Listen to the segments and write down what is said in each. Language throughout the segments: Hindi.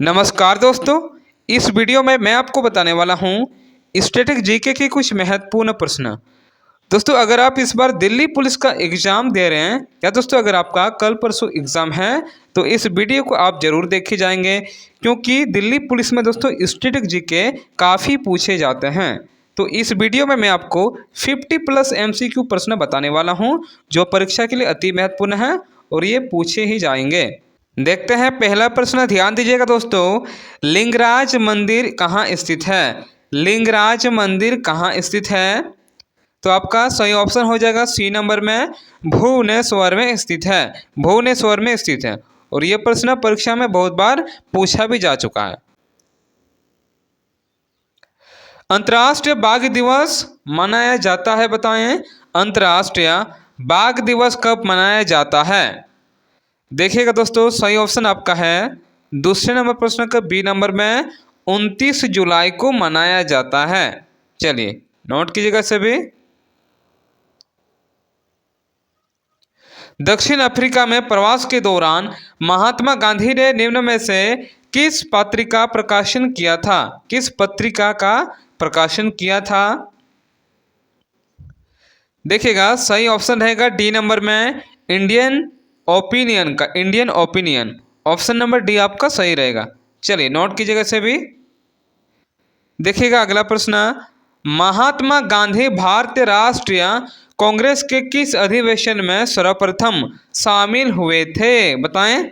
नमस्कार दोस्तों, इस वीडियो में मैं आपको बताने वाला हूँ स्टैटिक जीके के कुछ महत्वपूर्ण प्रश्न। दोस्तों, अगर आप इस बार दिल्ली पुलिस का एग्ज़ाम दे रहे हैं या दोस्तों अगर आपका कल परसों एग्ज़ाम है तो इस वीडियो को आप ज़रूर देखे जाएंगे, क्योंकि दिल्ली पुलिस में दोस्तों स्टैटिक जीके काफ़ी पूछे जाते हैं। तो इस वीडियो में मैं आपको 50+ MCQ प्रश्न बताने वाला हूँ जो परीक्षा के लिए अति महत्वपूर्ण है और ये पूछे ही जाएंगे। देखते हैं पहला प्रश्न, ध्यान दीजिएगा दोस्तों। लिंगराज मंदिर कहाँ स्थित है? लिंगराज मंदिर कहाँ स्थित है? तो आपका सही ऑप्शन हो जाएगा सी नंबर में, भुवनेश्वर में स्थित है। भुवनेश्वर में स्थित है और ये प्रश्न परीक्षा में बहुत बार पूछा भी जा चुका है। अंतर्राष्ट्रीय बाघ दिवस मनाया जाता है, बताएं। अंतर्राष्ट्रीय बाघ दिवस कब मनाया जाता है? देखिएगा दोस्तों, सही ऑप्शन आपका है दूसरे नंबर प्रश्न का बी नंबर में 29 जुलाई को मनाया जाता है। चलिए नोट कीजिएगा सभी। दक्षिण अफ्रीका में प्रवास के दौरान महात्मा गांधी ने निम्न में से किस पत्रिका प्रकाशन किया था? किस पत्रिका का प्रकाशन किया था? देखिएगा सही ऑप्शन रहेगा डी नंबर में, इंडियन ओपिनियन का। Indian opinion, option number D आपका सही रहेगा। चलिए नोट कीजिएगा से भी। देखिएगा अगला प्रश्न, महात्मा गांधी भारतीय राष्ट्रीय कांग्रेस के किस अधिवेशन में सर्वप्रथम शामिल हुए थे? बताएं।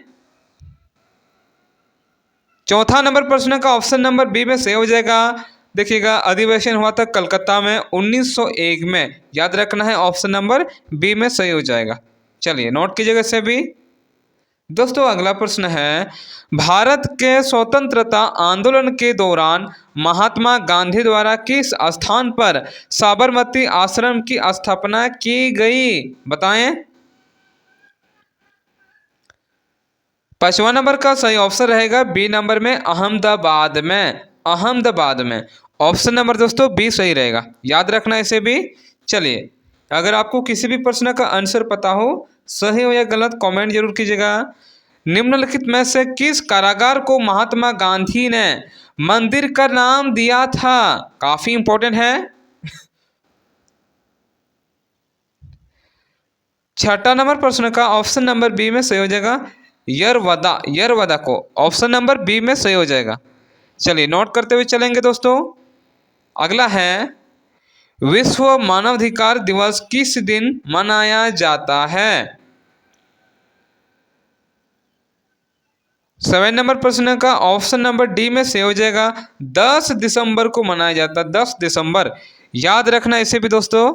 चौथा नंबर प्रश्न का ऑप्शन नंबर बी में सही हो जाएगा। देखिएगा अधिवेशन हुआ था कलकत्ता में 1901 में, याद रखना है ऑप्शन नंबर बी में सही हो जाएगा। चलिए नोट कीजिएगा इसे भी। दोस्तों अगला प्रश्न है, भारत के स्वतंत्रता आंदोलन के दौरान महात्मा गांधी द्वारा किस स्थान पर साबरमती आश्रम की स्थापना की गई? बताएं। 5वां नंबर का सही ऑप्शन रहेगा बी नंबर में, अहमदाबाद में। अहमदाबाद में, ऑप्शन नंबर दोस्तों बी सही रहेगा, याद रखना इसे भी। चलिए अगर आपको किसी भी प्रश्न का आंसर पता हो, सही हो या गलत, कमेंट जरूर कीजिएगा। निम्नलिखित में से किस कारागार को महात्मा गांधी ने मंदिर का नाम दिया था? काफी इंपॉर्टेंट है। छठा नंबर प्रश्न का ऑप्शन नंबर बी में सही हो जाएगा, यरवदा। यरवदा को ऑप्शन नंबर बी में सही हो जाएगा। चलिए नोट करते हुए चलेंगे दोस्तों। अगला है, विश्व मानवाधिकार दिवस किस दिन मनाया जाता है? 7 नंबर प्रश्न का ऑप्शन नंबर डी में सही हो जाएगा, 10 दिसंबर को मनाया जाता है। 10 दिसंबर, याद रखना इसे भी दोस्तों।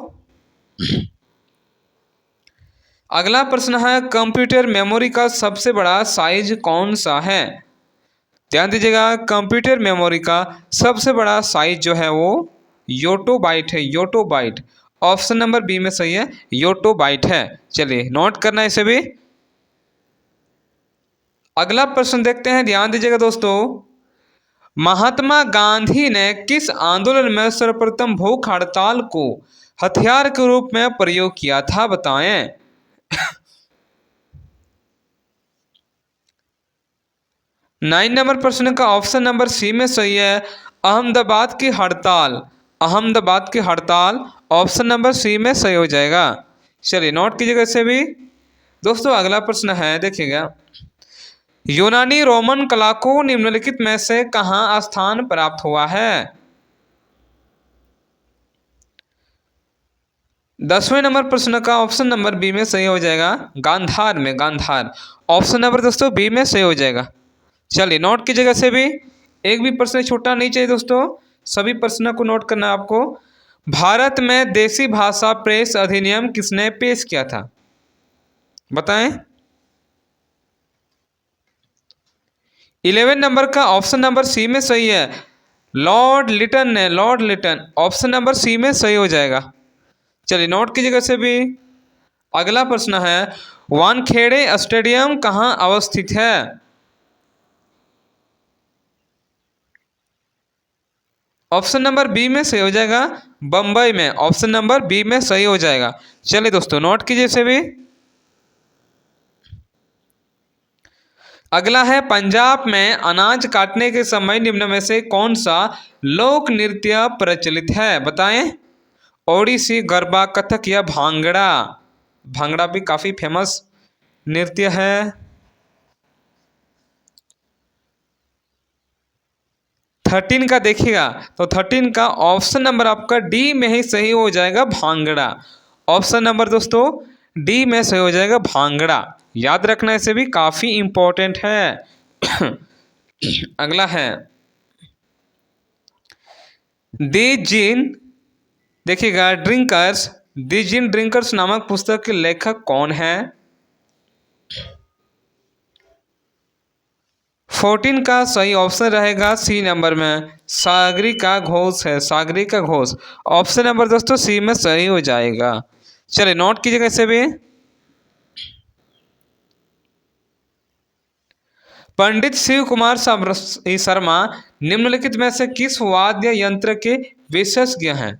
अगला प्रश्न है, कंप्यूटर मेमोरी का सबसे बड़ा साइज कौन सा है? ध्यान दीजिएगा, कंप्यूटर मेमोरी का सबसे बड़ा साइज जो है वो योटोबाइट है। योटोबाइट, ऑप्शन नंबर बी में सही है, योटोबाइट है। चलिए नोट करना इसे भी। अगला प्रश्न देखते हैं, ध्यान दीजिएगा दोस्तों। महात्मा गांधी ने किस आंदोलन में सर्वप्रथम भूख हड़ताल को हथियार के रूप में प्रयोग किया था? बताएं। 9 नंबर प्रश्न का ऑप्शन नंबर सी में सही है, अहमदाबाद की हड़ताल। अहमदाबाद की हड़ताल, ऑप्शन नंबर सी में सही हो जाएगा। चलिए नोट कीजिएगा इसे भी। दोस्तों अगला प्रश्न है, देखिएगा, यूनानी रोमन कला को निम्नलिखित में से कहाँ स्थान प्राप्त हुआ है? 10वें नंबर प्रश्न का ऑप्शन नंबर बी में सही हो जाएगा, गांधार में। गांधार, ऑप्शन नंबर दोस्तों बी में सही हो जाएगा। चलिए नोट कीजिएगा से भी, एक भी प्रश्न छूटना नहीं चाहिए दोस्तों, सभी प्रश्नों को नोट करना है आपको। भारत में देसी भाषा प्रेस अधिनियम किसने पेश किया था? बताएं। 11 नंबर का ऑप्शन नंबर सी में सही है, लॉर्ड लिटन ने। Lord Lytton, option number C में सही हो जाएगा। चलिए नोट कीजिएगा से भी। अगला प्रश्न है, वानखेड़े स्टेडियम कहाँ अवस्थित है? ऑप्शन नंबर बी में सही हो जाएगा, बंबई में। ऑप्शन नंबर बी में सही हो जाएगा। चलिए दोस्तों नोट कीजिए इसे भी। अगला है पंजाब में अनाज काटने के समय निम्न में से कौन सा लोक नृत्य प्रचलित है, बताएं। ओडिसी, गरबा, कथक या भांगड़ा। भांगड़ा भी काफी फेमस नृत्य है। 13 का देखिएगा तो 13 का ऑप्शन नंबर आपका डी में ही सही हो जाएगा, भांगड़ा। ऑप्शन नंबर दोस्तों डी में सही हो जाएगा, भांगड़ा। याद रखना, इसे भी काफी इंपॉर्टेंट है। अगला है दी जिन, देखिएगा ड्रिंकर्स, दी जिन ड्रिंकर्स नामक पुस्तक के लेखक कौन है। 14 का सही ऑप्शन रहेगा सी नंबर में, सागरिका घोष है, सागरिका घोष। ऑप्शन नंबर दोस्तों सी में सही हो जाएगा। चलिए नोट कीजिएगा इसे भी। पंडित शिव कुमार शर्मा निम्नलिखित में से किस वाद्य यंत्र के विशेषज्ञ हैं।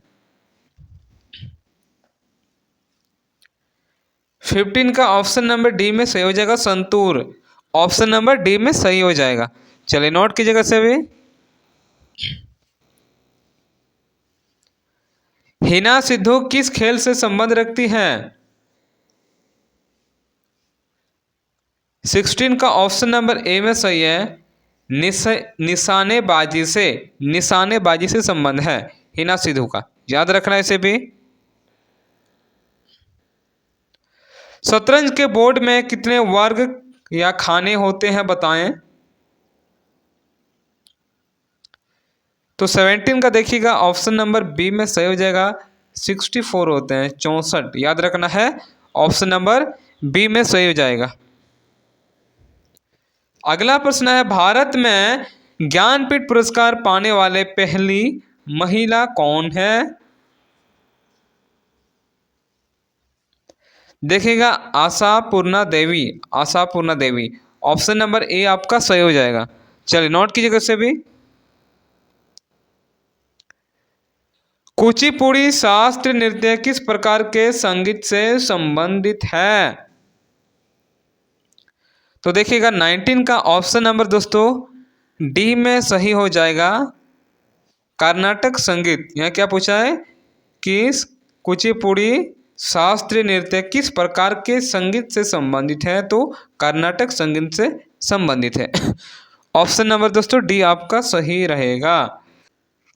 15 का ऑप्शन नंबर डी में सही हो जाएगा, संतूर। ऑप्शन नंबर डी में सही हो जाएगा। चलिए नोट कीजिएगा इसे भी। हिना सिद्धू किस खेल से संबंध रखती है। 16 का ऑप्शन नंबर ए में सही है, निशानेबाजी से, निशानेबाजी से संबंध है हिना सिद्धू का। याद रखना इसे भी। शतरंज के बोर्ड में कितने वर्ग या खाने होते हैं, बताएं। तो 17 का देखिएगा ऑप्शन नंबर बी में सही हो जाएगा, 64 होते हैं, 64। याद रखना है, ऑप्शन नंबर बी में सही हो जाएगा। अगला प्रश्न है भारत में ज्ञानपीठ पुरस्कार पाने वाले पहली महिला कौन है। देखिएगा आशापूर्णा देवी, आशापूर्णा देवी। ऑप्शन नंबर ए आपका सही हो जाएगा। चलिए नोट कीजिएगा इसे भी। कुचिपुड़ी शास्त्रीय नृत्य किस प्रकार के संगीत से संबंधित है। तो देखिएगा 19 का ऑप्शन नंबर दोस्तों डी में सही हो जाएगा, कर्नाटक संगीत। यहाँ क्या पूछा है कि कुचिपुड़ी शास्त्रीय नृत्य किस प्रकार के संगीत से संबंधित है, तो कर्नाटक संगीत से संबंधित है। ऑप्शन नंबर दोस्तों डी आपका सही रहेगा।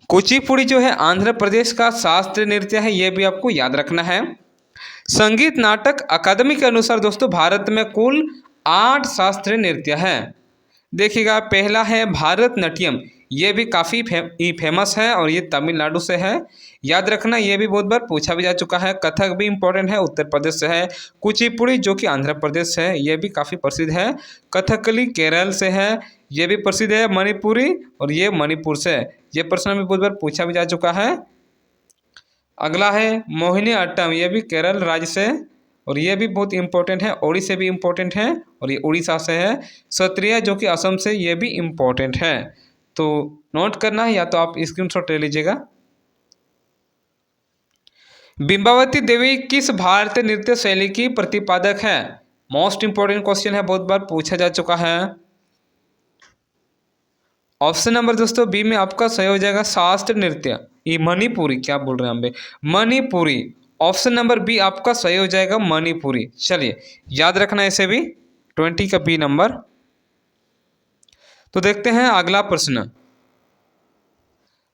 कुचिपुड़ी जो है आंध्र प्रदेश का शास्त्रीय नृत्य है, यह भी आपको याद रखना है। संगीत नाटक अकादमी के अनुसार दोस्तों भारत में कुल 8 शास्त्रीय नृत्य हैं। देखिएगा पहला है भारतनाट्यम, ये भी काफ़ी फेमस है और ये तमिलनाडु से है। याद रखना, ये भी बहुत बार पूछा भी जा चुका है। कथक भी इम्पोर्टेंट है, उत्तर प्रदेश से है। कुचिपुड़ी जो कि आंध्र प्रदेश से है, ये भी काफ़ी प्रसिद्ध है। कथकली केरल से है, ये भी प्रसिद्ध है। मणिपुरी और ये मणिपुर से है। ये प्रश्न भी बहुत बार पूछा भी जा चुका है। अगला है मोहिनी अट्टम, ये भी केरल राज्य से और ये भी बहुत इंपॉर्टेंट है। ओडिशा से भी इम्पोर्टेंट है और ये उड़ीसा से है। सत्रिया जो कि असम से, ये भी इम्पोर्टेंट है। तो नोट करना है या तो आप स्क्रीनशॉट ले लीजिएगा। बिंबावती देवी किस भारतीय नृत्य शैली की प्रतिपादक है। मोस्ट इंपॉर्टेंट क्वेश्चन है, बहुत बार पूछा जा चुका है। ऑप्शन नंबर दोस्तों बी में आपका सही हो जाएगा, शास्त्रीय नृत्य। ये मणिपुरी, क्या बोल रहे हैं हम बे, मणिपुरी। ऑप्शन नंबर बी आपका सही हो जाएगा, मणिपुरी। चलिए याद रखना इसे भी, 20 का बी नंबर। तो देखते हैं अगला प्रश्न।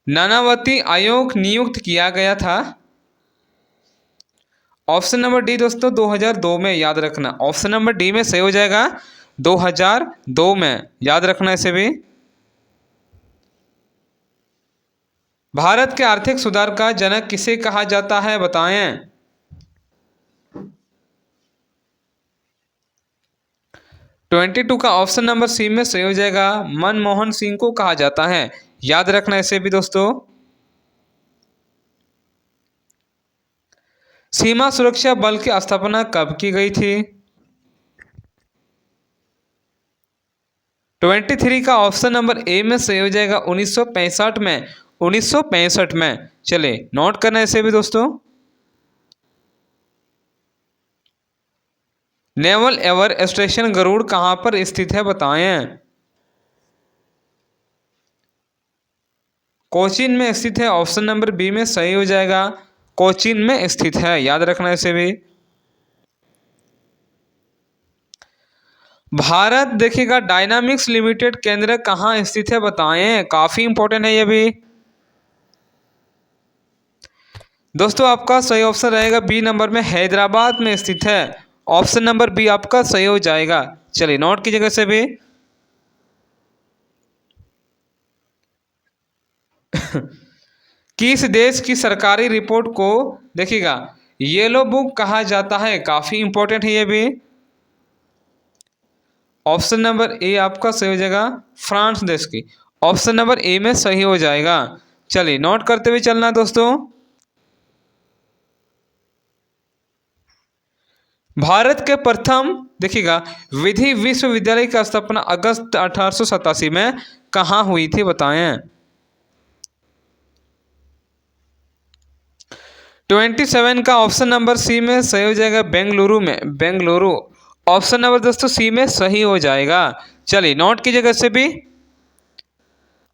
नानावती आयोग नियुक्त किया गया था। ऑप्शन नंबर डी दोस्तों 2002 में। याद रखना, ऑप्शन नंबर डी में सही हो जाएगा, 2002 में। याद रखना इसे भी। भारत के आर्थिक सुधार का जनक किसे कहा जाता है, बताएं। ट्वेंटी 22 का ऑप्शन नंबर सी में सही हो जाएगा, मनमोहन सिंह को कहा जाता है। याद रखना इसे भी दोस्तों। सीमा सुरक्षा बल की स्थापना कब की गई थी। 23 का ऑप्शन नंबर ए में सही हो जाएगा, 1965 में। 1965 में। चलिए नोट करना इसे भी दोस्तों। नेवल एवर स्टेशन गरुड़ कहाँ पर स्थित है बताएं। कोचीन में स्थित है, ऑप्शन नंबर बी में सही हो जाएगा। कोचीन में स्थित है, याद रखना इसे भी। भारत देखिएगा डायनामिक्स लिमिटेड केंद्र कहाँ स्थित है बताएं, काफी इंपॉर्टेंट है ये भी। दोस्तों आपका सही ऑप्शन रहेगा बी नंबर में, हैदराबाद में स्थित है। ऑप्शन नंबर बी आपका सही हो जाएगा। चलिए नोट की जगह से भी। किस देश की सरकारी रिपोर्ट को देखिएगा येलो बुक कहा जाता है, काफी इंपॉर्टेंट है ये भी। ऑप्शन नंबर ए आपका सही हो जाएगा, फ्रांस देश की। ऑप्शन नंबर ए में सही हो जाएगा। चलिए नोट करते हुए चलना दोस्तों। भारत के प्रथम देखिएगा विधि विश्वविद्यालय की स्थापना अगस्त 1887 में कहाँ हुई थी बताएं। 27 का ऑप्शन नंबर सी में सही हो जाएगा, बेंगलुरु में, बेंगलुरु। ऑप्शन नंबर दोस्तों सी में सही हो जाएगा। चलिए नोट की जगह से भी।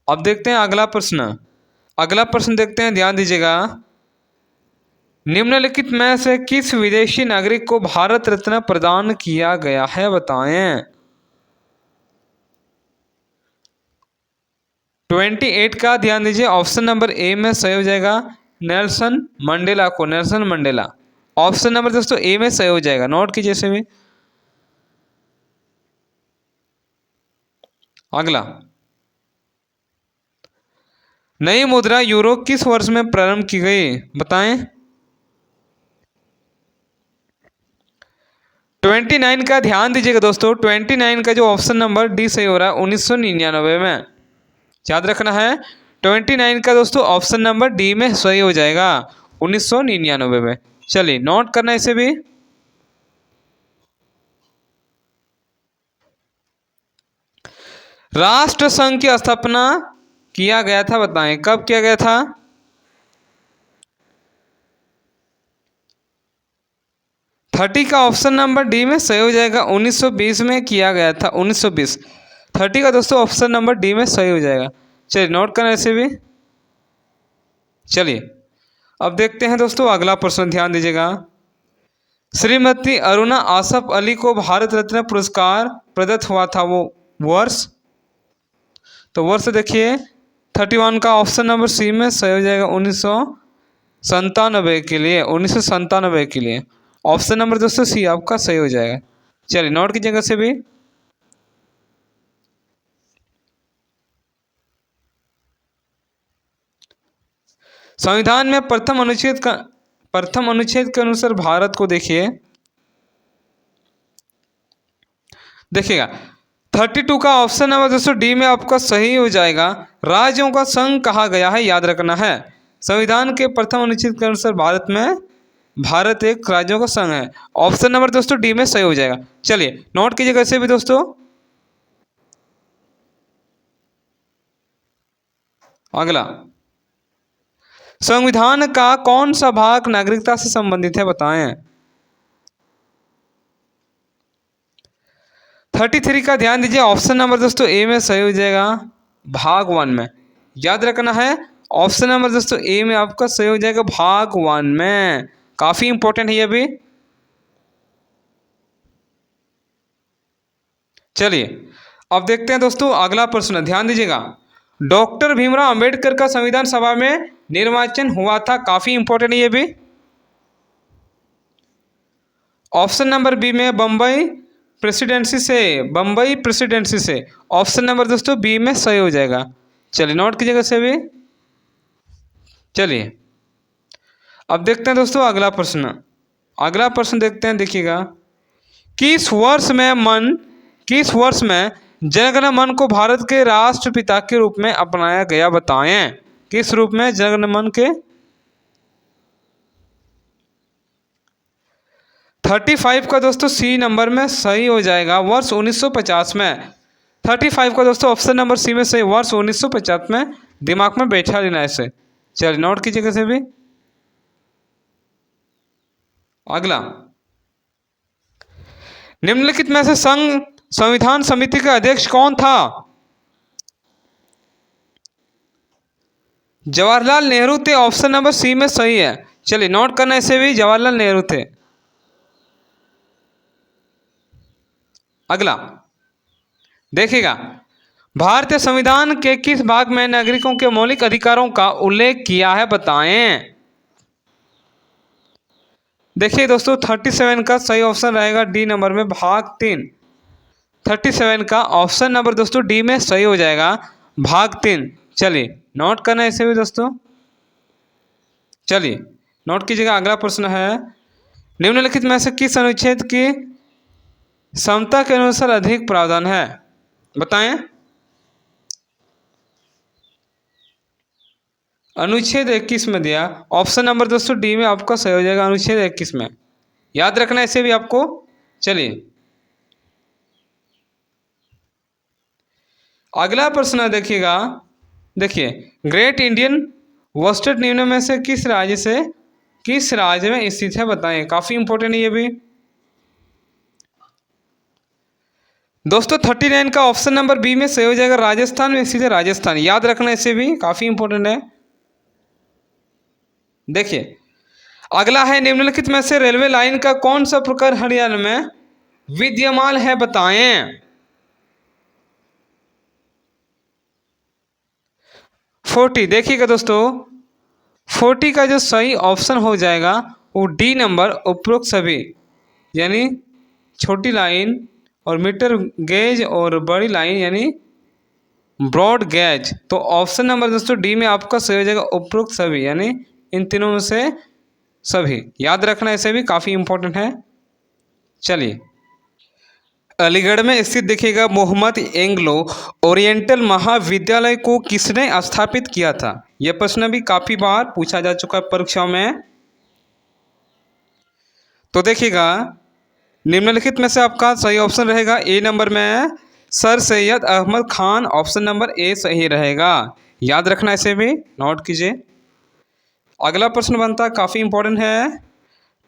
अब देखते हैं अगला प्रश्न। अगला प्रश्न देखते हैं, ध्यान दीजिएगा। निम्नलिखित में से किस विदेशी नागरिक को भारत रत्न प्रदान किया गया है बताएं। 28 का ध्यान दीजिए, ऑप्शन नंबर ए में सही हो जाएगा, नेल्सन मंडेला को, नेल्सन मंडेला। ऑप्शन नंबर दोस्तों ए में सही हो जाएगा, नोट कीजिए इसे भी। अगला, नई मुद्रा यूरो किस वर्ष में प्रारंभ की गई बताएं। 29 का ध्यान दीजिएगा दोस्तों, 29 का जो ऑप्शन नंबर डी सही हो रहा है 1999 में, याद रखना है। 29 का दोस्तों ऑप्शन नंबर डी में सही हो जाएगा, 1999 में। चलिए नोट करना इसे भी। राष्ट्र संघ की स्थापना किया गया था बताएं, कब किया गया था। 30 का ऑप्शन नंबर डी में सही हो जाएगा, 1920 में किया गया था, 1920। 30 का दोस्तों ऑप्शन नंबर डी में सही हो जाएगा। चलिए नोट करना इसे भी। चलिए अब देखते हैं दोस्तों अगला प्रश्न, ध्यान दीजिएगा। श्रीमती अरुणा आसफ अली को भारत रत्न पुरस्कार प्रदत्त हुआ था, वो वर्ष, तो वर्ष देखिए 31 का ऑप्शन नंबर सी में सही हो जाएगा, 1997 के लिए, 1997 के लिए। ऑप्शन नंबर दोस्तों सी आपका सही हो जाएगा। चलिए नोट की जगह से भी। संविधान में प्रथम अनुच्छेद के अनुसार भारत को देखिए, देखिएगा 32 का ऑप्शन नंबर दोस्तों डी में आपका सही हो जाएगा, राज्यों का संघ कहा गया है, याद रखना है। संविधान के प्रथम अनुच्छेद के अनुसार भारत एक राज्यों का संघ है। ऑप्शन नंबर दोस्तों डी में सही हो जाएगा। चलिए नोट कीजिएगा इसे भी दोस्तों। अगला, संविधान का कौन सा भाग नागरिकता से संबंधित है बताएं। 33 का ध्यान दीजिए, ऑप्शन नंबर दोस्तों ए में सही हो जाएगा, भाग 1 में, याद रखना है। ऑप्शन नंबर दोस्तों ए में आपका सही हो जाएगा, भाग 1 में, काफी इंपॉर्टेंट है ये भी। चलिए अब देखते हैं दोस्तों अगला प्रश्न, ध्यान दीजिएगा। डॉक्टर भीमराव अंबेडकर का संविधान सभा में निर्वाचन हुआ था, काफी इंपॉर्टेंट है ये भी। ऑप्शन नंबर बी में बम्बई प्रेसिडेंसी से, बम्बई प्रेसिडेंसी से। ऑप्शन नंबर दोस्तों बी में सही हो जाएगा। चलिए नोट की जगह से भी। चलिए अब देखते हैं दोस्तों अगला प्रश्न। अगला प्रश्न देखते हैं, देखिएगा। किस वर्ष में जनगण मन को भारत के राष्ट्रपिता के रूप में अपनाया गया बताएं। किस रूप में जनगण मन के। 35 का दोस्तों सी नंबर में सही हो जाएगा, वर्ष 1950 में। 35 का दोस्तों ऑप्शन नंबर सी में सही, वर्ष 1950 में, दिमाग में बैठा लेना इसे। चलिए नोट की जगह से भी। अगला, निम्नलिखित में से संघ संविधान समिति का अध्यक्ष कौन था? जवाहरलाल नेहरू थे। ऑप्शन नंबर सी में सही है। चलिए नोट करना इसे भी, जवाहरलाल नेहरू थे। अगला देखिएगा, भारतीय संविधान के किस भाग में नागरिकों के मौलिक अधिकारों का उल्लेख किया है, बताएं। देखिए दोस्तों 37 का सही ऑप्शन रहेगा डी नंबर में, भाग 3। 37 का ऑप्शन नंबर दोस्तों डी में सही हो जाएगा, भाग 3। चलिए नोट करना इसे भी दोस्तों। चलिए नोट कीजिएगा। अगला प्रश्न है, निम्नलिखित में से किस अनुच्छेद की समता के अनुसार अधिक प्रावधान है, बताएं। अनुच्छेद 21 में दिया। ऑप्शन नंबर दोस्तों डी में आपका सही हो जाएगा, अनुच्छेद 21 में। याद रखना इसे भी आपको। चलिए अगला प्रश्न देखिएगा। देखिए, ग्रेट इंडियन वेस्टर्न निम्न में से किस राज्य में स्थित है, बताएं। काफी इंपॉर्टेंट है ये भी दोस्तों। 39 का ऑप्शन नंबर बी में सही हो जाएगा, राजस्थान में स्थित है, राजस्थान। याद रखना इसे भी, काफी इंपॉर्टेंट है। देखिए अगला है, निम्नलिखित में से रेलवे लाइन का कौन सा प्रकार हरियाणा में विद्यमान है, बताएं। 40 देखिएगा दोस्तों, 40 का जो सही ऑप्शन हो जाएगा वो डी नंबर, उपरोक्त सभी, यानी छोटी लाइन और मीटर गेज और बड़ी लाइन यानी ब्रॉड गेज। तो ऑप्शन नंबर दोस्तों डी में आपका सही हो जाएगा, उपरोक्त सभी, यानी इन तीनों में से सभी। याद रखना इसे भी, काफ़ी इंपॉर्टेंट है। चलिए अलीगढ़ में स्थित देखिएगा मोहम्मद एंग्लो ओरिएंटल महाविद्यालय को किसने स्थापित किया था? यह प्रश्न भी काफ़ी बार पूछा जा चुका है परीक्षाओं में। तो देखिएगा निम्नलिखित में से आपका सही ऑप्शन रहेगा ए नंबर में sir Syed Ahmad Khan. Option number A सही रहेगा। याद रखना इसे भी, नोट कीजिए। अगला प्रश्न बनता है, काफ़ी इंपॉर्टेंट है।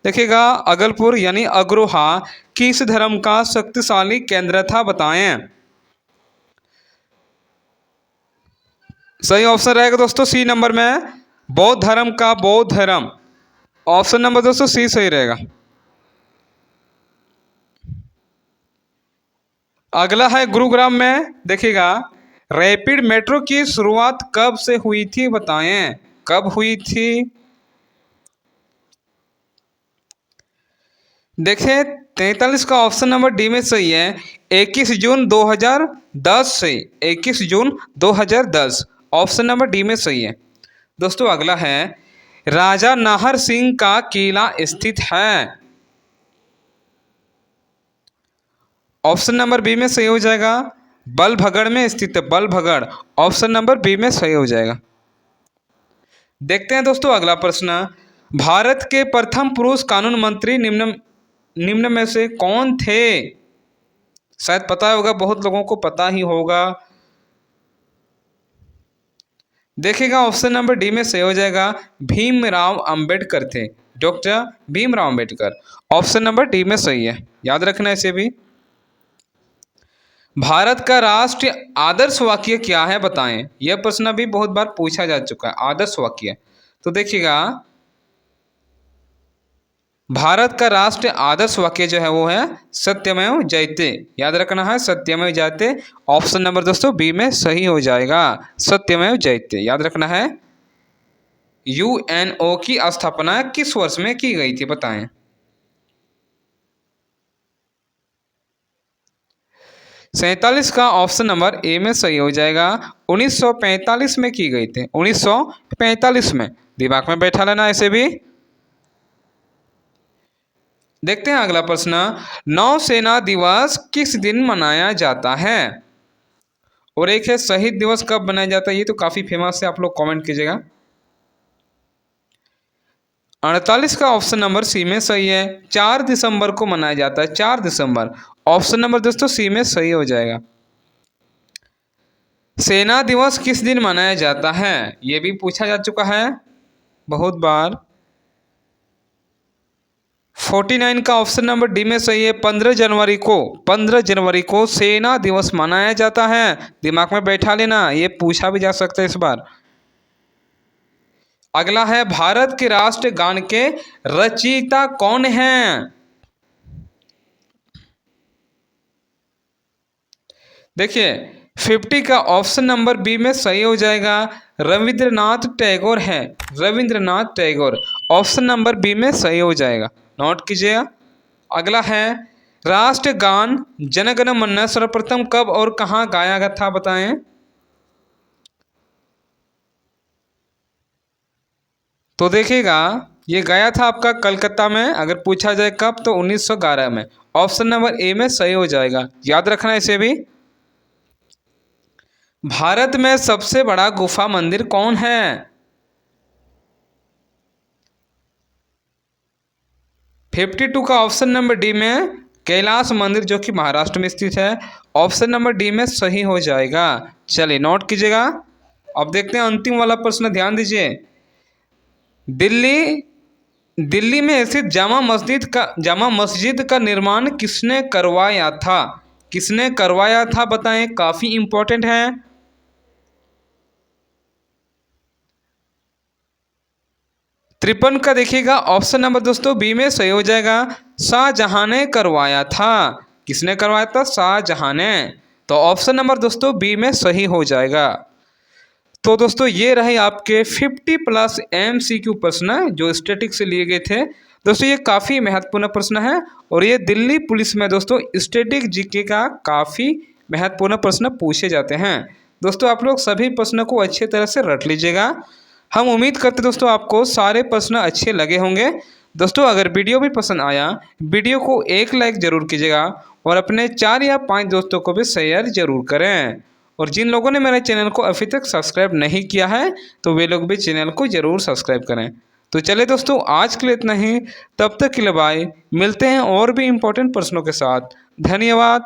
देखिएगा अगलपुर यानी अग्रोहा किस धर्म का शक्तिशाली केंद्र था, बताएं। सही ऑप्शन रहेगा दोस्तों सी नंबर में, बौद्ध धर्म का, बौद्ध धर्म। ऑप्शन नंबर दोस्तों सी सही रहेगा। अगला है गुरुग्राम में। देखिएगा रैपिड मेट्रो की शुरुआत कब से हुई थी, बताएं। कब हुई थी? देखिए 43 का ऑप्शन नंबर डी में सही है, 21 जून 2010 से। 21 जून 2010 ऑप्शन नंबर डी में सही है दोस्तों। अगला है, राजा नाहर सिंह का किला स्थित है। ऑप्शन नंबर बी में सही हो जाएगा, बलभगढ़ में स्थित है, बलभगढ़। ऑप्शन नंबर बी में सही हो जाएगा। देखते हैं दोस्तों अगला प्रश्न, भारत के प्रथम पुरुष कानून मंत्री निम्न में से कौन थे? शायद पता होगा, बहुत लोगों को पता ही होगा। देखिएगा ऑप्शन नंबर डी में सही हो जाएगा, भीमराव अंबेडकर थे, doctor Bhimrao Ambedkar. Option number D में सही है। याद रखना इसे भी। भारत का राष्ट्रीय आदर्श वाक्य क्या है, बताएं। यह प्रश्न भी बहुत बार पूछा जा चुका है, आदर्श वाक्य। तो देखिएगा भारत का राष्ट्रीय आदर्श वाक्य जो है वो है सत्यमेव जयते। याद रखना है, सत्यमेव जयते। ऑप्शन नंबर दोस्तों बी में सही हो जाएगा, सत्यमेव जयते। याद रखना है। यूएनओ की स्थापना किस वर्ष में की गई थी, बताएं। सैंतालीस का ऑप्शन नंबर ए में सही हो जाएगा, 1945 में की गई थी, 1945 में। दिमाग में बैठा लेना ऐसे भी। देखते हैं अगला प्रश्न, नौसेना दिवस किस दिन मनाया जाता है? और एक है शहीद दिवस कब मनाया जाता है, ये तो काफी फेमस है, आप लोग कमेंट कीजिएगा। 48 का ऑप्शन नंबर सी में सही है, 4 दिसंबर को मनाया जाता है, 4 दिसंबर। ऑप्शन नंबर दोस्तों सी में सही हो जाएगा। सेना दिवस किस दिन मनाया जाता है, यह भी पूछा जा चुका है बहुत बार। 49 का ऑप्शन नंबर डी में सही है। 15 जनवरी को सेना दिवस मनाया जाता है। दिमाग में बैठा लेना, ये पूछा भी जा सकता है इस बार। अगला है, भारत के राष्ट्रीय गान के रचयिता कौन हैं? देखिए 50 का ऑप्शन नंबर बी में सही हो जाएगा। रविंद्रनाथ टैगोर है। Rabindranath Tagore option number B में सही हो जाएगा, नोट कीजिएगा। अगला है, राष्ट्रीय गान जन गण मन सर्वप्रथम कब और कहां गाया गया था, बताएं। तो देखिएगा, ये गाया था आपका कलकत्ता में। अगर पूछा जाए कब, तो 1911 में। ऑप्शन नंबर ए में सही हो जाएगा, याद रखना इसे भी। भारत में सबसे बड़ा गुफा मंदिर कौन है? 52 का ऑप्शन नंबर डी में कैलाश मंदिर, जो कि महाराष्ट्र में स्थित है। ऑप्शन नंबर डी में सही हो जाएगा। चलिए नोट कीजिएगा। अब देखते हैं अंतिम वाला प्रश्न, ध्यान दीजिए। दिल्ली में स्थित जामा मस्जिद का निर्माण किसने करवाया था? किसने करवाया था, बताएं, काफी इंपॉर्टेंट है। 53 का देखिएगा ऑप्शन नंबर दोस्तों बी में सही हो जाएगा। शाहजहां ने करवाया था। किसने करवाया था? शाहजहां ने। तो ऑप्शन नंबर दोस्तों बी में सही हो जाएगा। तो दोस्तों ये रहे आपके 50+ MCQ प्रश्न जो स्टैटिक से लिए गए थे। दोस्तों ये काफ़ी महत्वपूर्ण प्रश्न है और ये दिल्ली पुलिस में दोस्तों स्टैटिक जीके का काफ़ी महत्वपूर्ण प्रश्न पूछे जाते हैं। दोस्तों आप लोग सभी प्रश्नों को अच्छे तरह से रट लीजिएगा। हम उम्मीद करते दोस्तों आपको सारे प्रश्न अच्छे लगे होंगे। दोस्तों अगर वीडियो भी पसंद आया, वीडियो को एक लाइक ज़रूर कीजिएगा और अपने 4 या 5 दोस्तों को भी शेयर ज़रूर करें। और जिन लोगों ने मेरे चैनल को अभी तक सब्सक्राइब नहीं किया है, तो वे लोग भी चैनल को ज़रूर सब्सक्राइब करें। तो चले दोस्तों, आज के लिए इतना ही। तब तक के लिए बाय। मिलते हैं और भी इम्पोर्टेंट प्रश्नों के साथ। धन्यवाद।